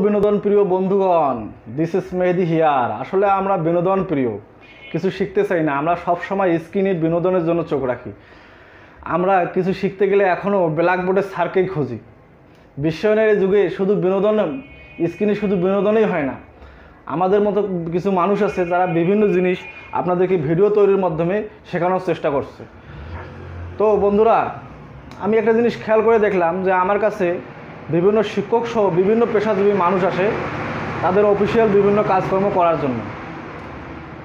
বিনোদন প্রিয় বন্ধুগণ, দিস ইজ মেহেদি হিয়ার। আসলে আমরা বিনোদন প্রিয়, কিছু শিখতে চাই না। আমরা সব সময় স্ক্রিনে বিনোদনের জন্য চোখ রাখি। আমরা কিছু শিখতে গেলে এখনও ব্ল্যাকবোর্ডের স্যারকেই খুঁজি। বিশ্বায়নের যুগে শুধু বিনোদন, স্ক্রিনে শুধু বিনোদনই হয় না। আমাদের মতো কিছু মানুষ আছে যারা বিভিন্ন জিনিস আপনাদেরকে ভিডিও তৈরির মাধ্যমে শেখানোর চেষ্টা করছে। তো বন্ধুরা, আমি একটা জিনিস খেয়াল করে দেখলাম যে আমার কাছে বিভিন্ন শিক্ষক সহ বিভিন্ন পেশাজীবী মানুষ আসে তাদের অফিসিয়াল বিভিন্ন কাজকর্ম করার জন্য।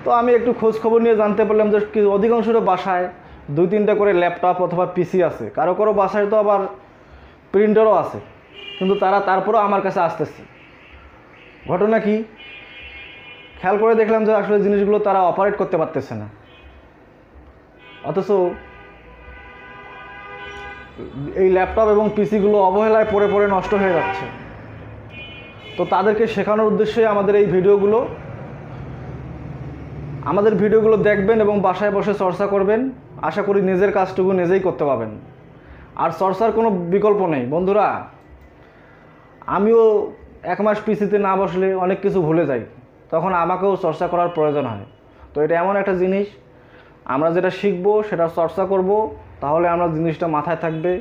তো আমি একটু খোঁজ খবর নিয়ে জানতে পারলাম যে অধিকাংশের বাসায় 2-3টা করে ল্যাপটপ অথবা পিসি আছে, কারো কারো বাসায় তো আবার প্রিন্টারও আছে, কিন্তু তারা তারপরেও আমার কাছে আসতেছে। ঘটনা কি? খেয়াল করে দেখলাম যে আসলে জিনিসগুলো তারা অপারেট করতে পারতেছে না, অথচ এই ল্যাপটপ এবং পিসিগুলো অবহেলায় পড়ে পড়ে নষ্ট হয়ে যাচ্ছে। তো তাদেরকে শেখানোর উদ্দেশ্যে আমাদের ভিডিওগুলো দেখবেন এবং বাসায় বসে চর্চা করবেন। আশা করি নিজের কাজটুকু নিজেই করতে পারবেন। আর চর্চার কোনো বিকল্প নেই বন্ধুরা। আমিও 1 মাস পিসিতে না বসলে অনেক কিছু ভুলে যাই, তখন আমাকেও চর্চা করার প্রয়োজন হয়। তো এটা এমন একটা জিনিস, আমরা যেটা শিখবো সেটা চর্চা করব, তাহলে আমরা জিনিসটা মাথায় থাকবে।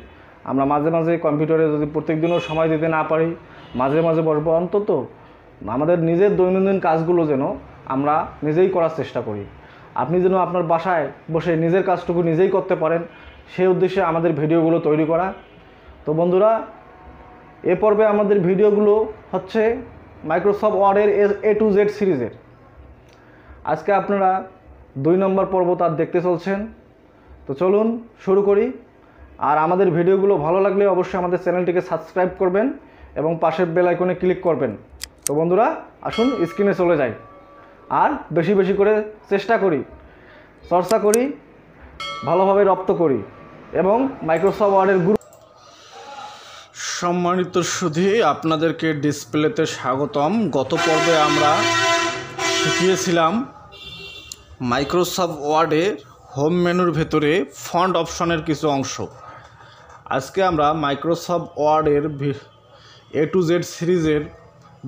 আমরা মাঝে মাঝে কম্পিউটারে যদি প্রত্যেক দিনও সময় দিতে না পারি, মাঝে মাঝে বসবো, অন্তত আমাদের নিজের দৈনন্দিন কাজগুলো যেন আমরা নিজেই করার চেষ্টা করি। আপনি যেন আপনার বাসায় বসে নিজের কাজটুকু নিজেই করতে পারেন, সেই উদ্দেশ্যে আমাদের ভিডিওগুলো তৈরি করা। তো বন্ধুরা, এ পর্বে আমাদের ভিডিওগুলো হচ্ছে মাইক্রোসফট ওয়ার্ডের A to Z সিরিজের। আজকে আপনারা 2 নম্বর পর্ব তার দেখতে চলছেন। তো চলুন শুরু করি। আর আমাদের ভিডিওগুলো ভালো লাগলে অবশ্যই আমাদের চ্যানেলটিকে সাবস্ক্রাইব করবেন এবং পাশের বেল আইকনে ক্লিক করবেন। তো বন্ধুরা, আসুন স্ক্রিনে চলে যাই আর বেশি বেশি করে চেষ্টা করি, চর্চা করি, ভালোভাবে রপ্ত করি এবং মাইক্রোসফট ওয়ার্ডের সম্মানিত সুধী, আপনাদেরকে ডিসপ্লেতে স্বাগতম। গত পর্বে আমরা শিখিয়েছিলাম মাইক্রোসফট ওয়ার্ডের হোম মেনুর ভেতরে ফন্ট অপশনের কিছু অংশ। আজকে আমরা মাইক্রোসফট ওয়ার্ডের A to Z সিরিজের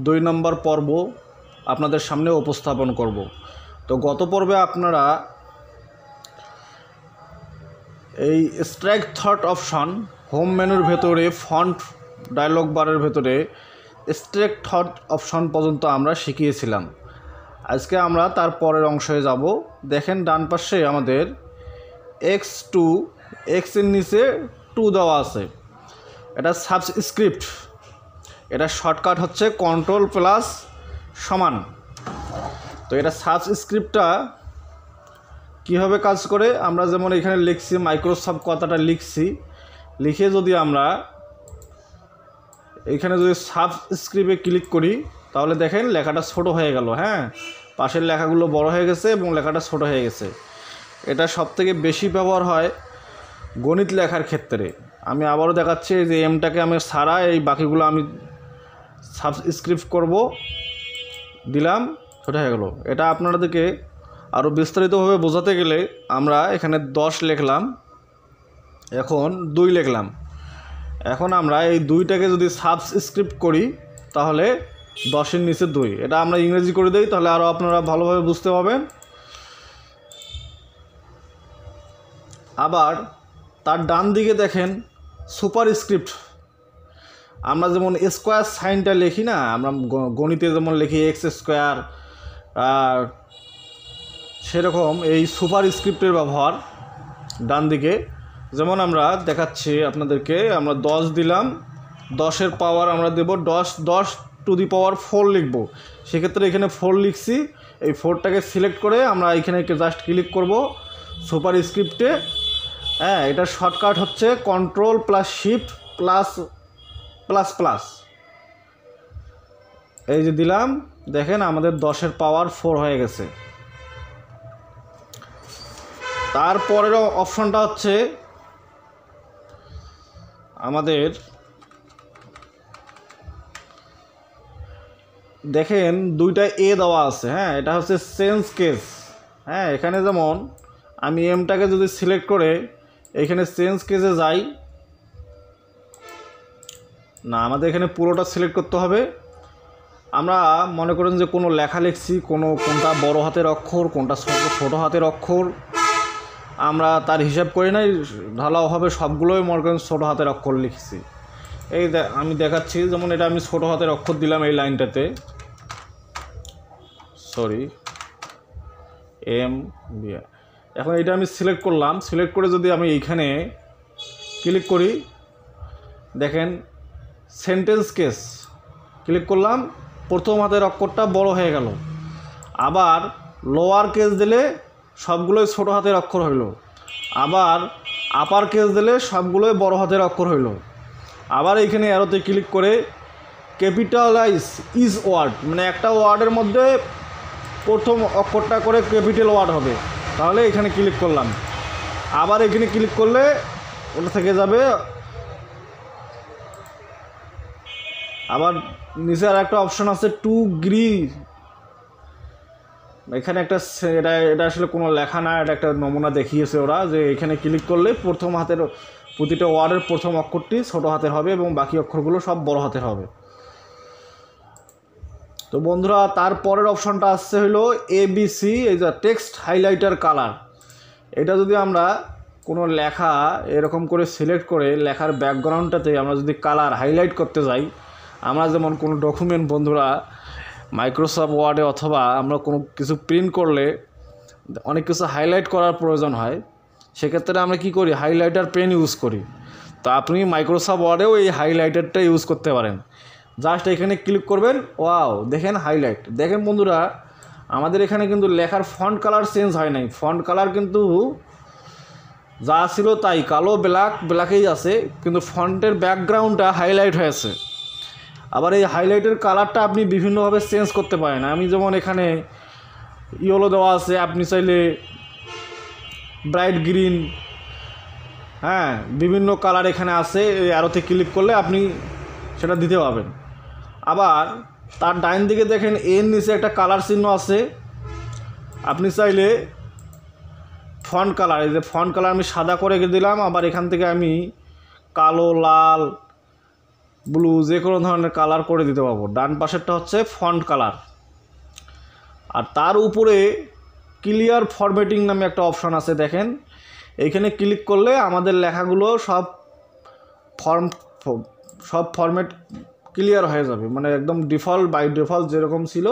2 নম্বর পর্ব আপনাদের সামনে উপস্থাপন করব। তো গত পর্বে আপনারা এই স্ট্রাইক থট অপশন হোম মেনুর ভেতরে ফন্ট ডায়লগ বারের ভেতরে স্ট্রাইক থট অপশন পর্যন্ত আমরা শিখিয়েছিলাম। আজকে আমরা তার পরের অংশে যাব। দেখেন ডান পাশে আমাদের X2, X এর নিচে 2 দেওয়া আছে। এটা সাবস্ক্রিপ্ট, এটা শর্টকাট হচ্ছে Ctrl+সমান। তো এটা সাবস্ক্রিপ্টটা কীভাবে কাজ করে, আমরা যেমন এখানে লিখছি মাইক্রোসফট কথাটা লিখছি, লিখে যদি আমরা এখানে যদি সাবস্ক্রিপ্টে ক্লিক করি তাহলে দেখেন লেখাটা ছোট হয়ে গেল। হ্যাঁ, পাশের লেখাগুলো বড় হয়ে গেছে এবং লেখাটা ছোট হয়ে গেছে। এটা সবথেকে বেশি ব্যবহার হয় গণিত লেখার ক্ষেত্রে। আমি আবারও দেখাচ্ছি যে এমটাকে আমি সারা, এই বাকিগুলো আমি সাবস্ক্রিপ্ট করব, দিলাম, ছোট হয়ে গেল। এটা আপনাদেরকে আরও বিস্তারিতভাবে বোঝাতে গেলে আমরা এখানে 10 লিখলাম, এখন 2 লিখলাম। এখন আমরা এই 2টাকে যদি সাবস্ক্রিপ্ট করি তাহলে 10-এর নিচে 2। এটা আমরা ইংরেজি করে দিই, তাহলে আরও আপনারা ভালোভাবে বুঝতে পারবেন। আবার তার ডান দিকে দেখেন সুপারস্ক্রিপ্ট। আমরা যেমন স্কোয়ার সাইনটা লিখি না, আমরা গণিতে যেমন লিখি x², সেরকম এই সুপারস্ক্রিপ্টের ব্যবহার ডান দিকে। যেমন আমরা দেখাচ্ছি আপনাদেরকে, আমরা 10 দিলাম, 10-এর পাওয়ার আমরা দেব 10 টু দি পাওয়ার 4 লিখব। সেক্ষেত্রে এখানে 4 লিখছি, এই 4টাকে সিলেক্ট করে আমরা এখানে জাস্ট ক্লিক করব সুপারস্ক্রিপ্টে। হ্যাঁ, এটার শর্টকাট হচ্ছে Ctrl+Shift++। এই যে দিলাম, দেখেন আমাদের 10-এর পাওয়ার 4 হয়ে গেছে। তারপরের অপশনটা হচ্ছে আমাদের, দেখেন 2টা A দেওয়া আছে। হ্যাঁ, এটা হচ্ছে চেঞ্জ কেস। হ্যাঁ, এখানে যেমন আমি এমটাকে যদি সিলেক্ট করে এখানে চেঞ্জ কেসে যাই, না, আমাদের এখানে পুরোটা সিলেক্ট করতে হবে। আমরা মনে করেন যে কোনো লেখা লিখছি, কোনটা বড় হাতের অক্ষর, কোনটা ছোট হাতের অক্ষর, আমরা তার হিসাব করি নাই, ঢালাওভাবে সবগুলোই মনে করেন ছোটো হাতের অক্ষর লিখছি। এই আমি দেখাচ্ছি, যেমন এটা আমি ছোটো হাতের অক্ষর দিলাম এই লাইনটাতে, সরি এম বি। এখন এটা আমি সিলেক্ট করলাম, সিলেক্ট করে যদি আমি এইখানে ক্লিক করি, দেখেন সেন্টেন্স কেস ক্লিক করলাম, প্রথম হাতের অক্ষরটা বড় হয়ে গেল। আবার লোয়ার কেস দিলে সবগুলোই ছোটো হাতের অক্ষর হইল। আবার আপার কেস দিলে সবগুলোই বড় হাতের অক্ষর হইল। আবার এইখানে অ্যারোতে ক্লিক করে ক্যাপিটালাইজ ইজ ওয়ার্ড, মানে একটা ওয়ার্ডের মধ্যে প্রথম অক্ষরটা করে ক্যাপিটাল ওয়ার্ড হবে, তাহলে এখানে ক্লিক করলাম। আবার এখানে ক্লিক করলে ওটা থেকে যাবে। আবার নিচে আর একটা অপশন আছে টু গ্রি, এখানে একটা এটা আসলে কোনো লেখা না, এটা একটা নমুনা দেখিয়েছে ওরা, যে এখানে ক্লিক করলে প্রথম হাতের প্রতিটা ওয়ার্ডের প্রথম অক্ষরটি ছোট হাতের হবে এবং বাকি অক্ষরগুলো সব বড় হাতের হবে। তো বন্ধুরা, তারপরের অপশনটা আসছে হলো ABC, এই যে টেক্সট হাইলাইটার কালার। এটা যদি আমরা কোনো লেখা এরকম করে সিলেক্ট করে লেখার ব্যাকগ্রাউন্ডটাতে আমরা যদি কালার হাইলাইট করতে যাই, আমরা যেমন কোনো ডকুমেন্ট বন্ধুরা মাইক্রোসফট ওয়ার্ডে অথবা আমরা কোনো কিছু প্রিন্ট করলে অনেক কিছু হাইলাইট করার প্রয়োজন হয়, সেক্ষেত্রে আমরা কি করি, হাইলাইটার পেন ইউজ করি। তো আপনি মাইক্রোসফট ওয়ার্ডেও এই হাইলাইটারটা ইউজ করতে পারেন। জাস্ট এখানে ক্লিক করবেন, ওয়াও দেখেন হাইলাইট। দেখেন বন্ধুরা, আমাদের এখানে কিন্তু লেখার ফন্ট কালার চেঞ্জ হয় নাই, ফন্ট কালার কিন্তু যা ছিল তাই, কালো ব্ল্যাকেই আছে, কিন্তু ফন্টের ব্যাকগ্রাউন্ডটা হাইলাইট হয়েছে। আবার এই হাইলাইটের কালারটা আপনি বিভিন্নভাবে চেঞ্জ করতে পারেন। আমি যেমন এখানে ইয়েলো দেওয়া আছে, আপনি চাইলে ব্রাইট গ্রিন, হ্যাঁ বিভিন্ন কালার এখানে আছে, এই অ্যারোতে ক্লিক করলে আপনি সেটা দিতে পারবেন। আবার তার ডাইন দিকে দেখেন এর নিচে একটা কালার চিহ্ন আছে, আপনি চাইলে ফন্ট কালার, এই যে ফন্ট কালার আমি সাদা করে দিলাম, আবার এখান থেকে আমি কালো, লাল, ব্লু যে কোনো ধরনের কালার করে দিতে পারবো। ডান পাশেরটা হচ্ছে ফন্ট কালার। আর তার উপরে ক্লিয়ার ফরম্যাটিং নামে একটা অপশন আছে, দেখেন এইখানে ক্লিক করলে আমাদের লেখাগুলো সব ফরম্যাট ক্লিয়ার হয়ে যাবে, মানে একদম ডিফল্ট বাই ডিফল্ট যেরকম ছিল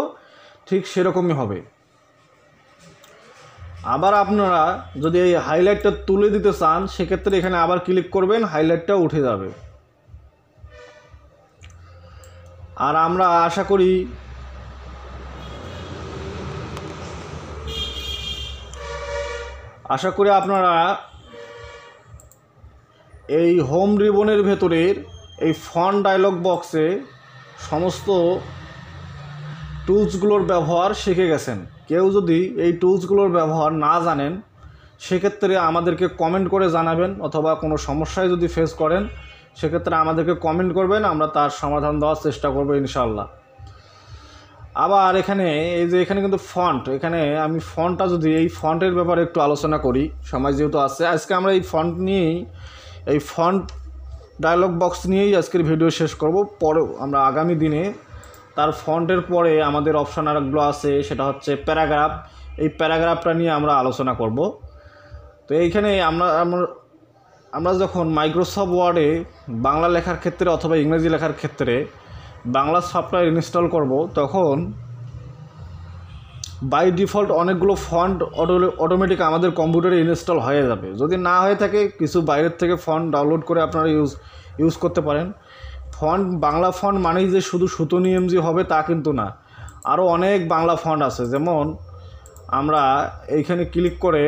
ঠিক সেরকমই হবে। আবার আপনারা যদি এই হাইলাইটটা তুলে দিতে চান, সেক্ষেত্রে এখানে আবার ক্লিক করবেন, হাইলাইটটা উঠে যাবে। আর আমরা আশা করি আপনারা এই হোম রিবনের ভেতরের এই ফন্ট ডায়লগ বক্সে সমস্ত টুলসগুলোর ব্যবহার শিখে গেছেন। কেউ যদি এই টুলসগুলোর ব্যবহার না জানেন, সেক্ষেত্রে আমাদেরকে কমেন্ট করে জানাবেন, অথবা কোনো সমস্যায় যদি ফেস করেন সেক্ষেত্রে আমাদেরকে কমেন্ট করবেন, আমরা তার সমাধান দেওয়ার চেষ্টা করব ইনশাআল্লাহ। আবার এখানে এই যে এখানে কিন্তু ফন্ট, এখানে আমি ফন্টটা যদি এই ফন্টের ব্যাপারে একটু আলোচনা করি, সময় যেহেতু আছে, আজকে আমরা এই ফন্ট নিয়েই, এই ফন্ট ডায়লগ বক্স নিয়েই আজকের ভিডিও শেষ করব। পরে আমরা আগামী দিনে তার ফন্টের পরে আমাদের অপশান আরেকগুলো আছে, সেটা হচ্ছে প্যারাগ্রাফ। এই প্যারাগ্রাফটা নিয়ে আমরা আলোচনা করব। তো এইখানে আমরা যখন মাইক্রোসফট ওয়ার্ডে বাংলা লেখার ক্ষেত্রে অথবা ইংরেজি লেখার ক্ষেত্রে বাংলা সফটওয়্যার ইনস্টল করব, তখন বাই ডিফল্ট অনেকগুলো ফন্ট অটোমেটিক আমাদের কম্পিউটারে ইনস্টল হয়ে যাবে। যদি না হয়ে থাকে, কিছু বাইরের থেকে ফন্ট ডাউনলোড করে আপনারা ইউজ করতে পারেন। ফন্ট বাংলা ফন্ট মানেই যে শুধু সুতনি এমজি হবে তা কিন্তু না, আরও অনেক বাংলা ফন্ট আছে। যেমন আমরা এইখানে ক্লিক করে,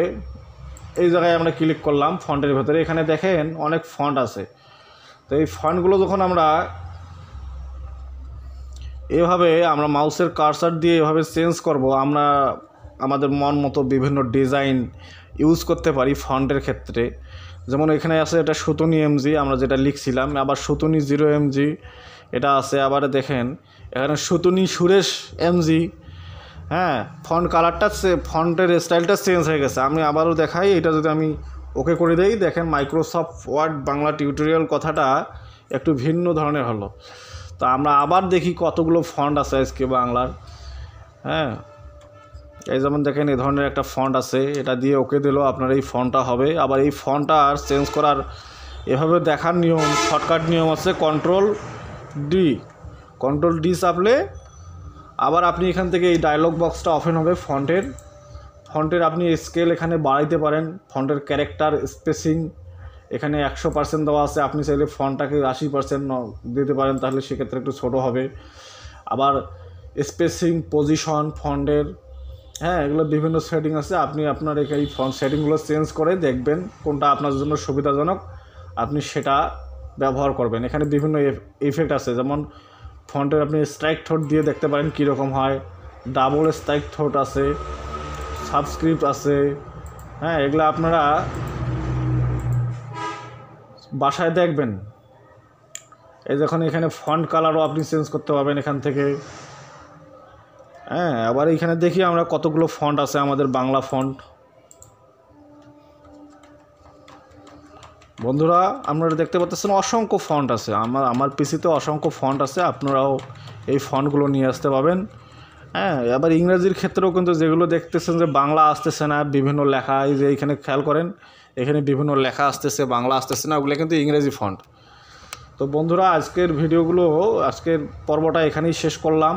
এই জায়গায় আমরা ক্লিক করলাম ফন্টের ভেতরে, এখানে দেখেন অনেক ফন্ট আছে। তো এই ফন্টগুলো যখন আমরা এভাবে মাউসের কার্সার দিয়ে এভাবে চেঞ্জ করব, আমরা আমাদের মন মতো বিভিন্ন ডিজাইন ইউজ করতে পারি ফন্টের ক্ষেত্রে। যেমন এখানে আছে এটা সুতনি এমজি, আমরা যেটা লিখছিলাম, আবার সুতনি 0 এমজি এটা আছে। আবার দেখেন এখানে সুতনি সুরেশ এমজি, হ্যাঁ ফন্ট কালারটা ফন্টের স্টাইলটা চেঞ্জ হয়ে গেছে। আমি আবারও দেখাই, এটা যদি আমি ওকে করে দেই, দেখেন মাইক্রোসফট ওয়ার্ড বাংলা টিউটোরিয়াল কথাটা একটু ভিন্ন ধরনের হলো। তো আমরা আবার দেখি কতগুলো ফন্ট আছে আজকে বাংলার। হ্যাঁ, এই যেমন দেখেন এই ধরনের একটা ফন্ট আছে, এটা দিয়ে ওকে দিলেও আপনার এই ফন্টটা হবে। আবার এই ফন্টটা আর চেঞ্জ করার এভাবে দেখার নিয়ম, শর্টকাট নিয়ম আছে কন্ট্রোল ডি চাপলে আবার আপনি এখান থেকে এই ডায়লগ বক্সটা ওপেন হবে ফন্টের আপনি স্কেল এখানে বাড়াইতে পারেন, ফন্টের ক্যারেক্টার স্পেসিং এখানে 100% দেওয়া আছে, আপনি চাইলে ফন্টটাকে 80% দিতে পারেন, তাহলে সেক্ষেত্রে একটু ছোটো হবে। আবার স্পেসিং, পজিশন ফন্টের, হ্যাঁ, এগুলো বিভিন্ন সেটিং আছে, আপনি আপনার এই ফন্ট সেটিংগুলো চেঞ্জ করে দেখবেন কোনটা আপনার জন্য সুবিধাজনক, আপনি সেটা ব্যবহার করবেন। এখানে বিভিন্ন ইফেক্ট আছে, যেমন ফন্টের আপনি স্ট্রাইক থ্রোট দিয়ে দেখতে পারেন কীরকম হয়, ডাবল স্ট্রাইক থ্রোট আছে, সাবস্ক্রিপ্ট আছে। হ্যাঁ, এগুলো আপনারা বাসায় দেখবেন। এই যখন এখানে ফন্ট কালারও আপনি চেঞ্জ করতে পারবেন এখান থেকে। হ্যাঁ, আবার এইখানে দেখি আমরা কতগুলো ফন্ট আছে আমাদের বাংলা ফন্ট। বন্ধুরা আপনারা দেখতে পাচ্ছেন অসংখ্য ফন্ট আছে, আমার পিসিতে অসংখ্য ফন্ট আছে, আপনারাও এই ফন্টগুলো নিয়ে আসতে পাবেন। হ্যাঁ, আবার ইংরেজির ক্ষেত্রেও কিন্তু যেগুলো দেখতেছেন যে বাংলা আসতেছে না, বিভিন্ন লেখা, এই যে এইখানে খেয়াল করেন এখানে বিভিন্ন লেখা আসতেছে, বাংলা আসতেছে না, ওগুলো কিন্তু ইংরেজি ফন্ট। তো বন্ধুরা আজকের পর্বটা এখানেই শেষ করলাম।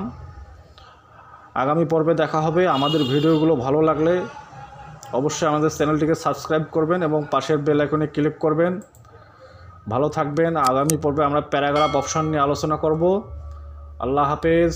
আগামী পর্বে দেখা হবে। আমাদের ভিডিওগুলো ভালো লাগলে অবশ্যই আমাদের চ্যানেলটিকে সাবস্ক্রাইব করবেন এবং পাশের বেল আইকনে ক্লিক করবেন। ভালো থাকবেন। আগামী পর্বে আমরা প্যারাগ্রাফ অপশন নিয়ে আলোচনা করব। আল্লাহ হাফেজ।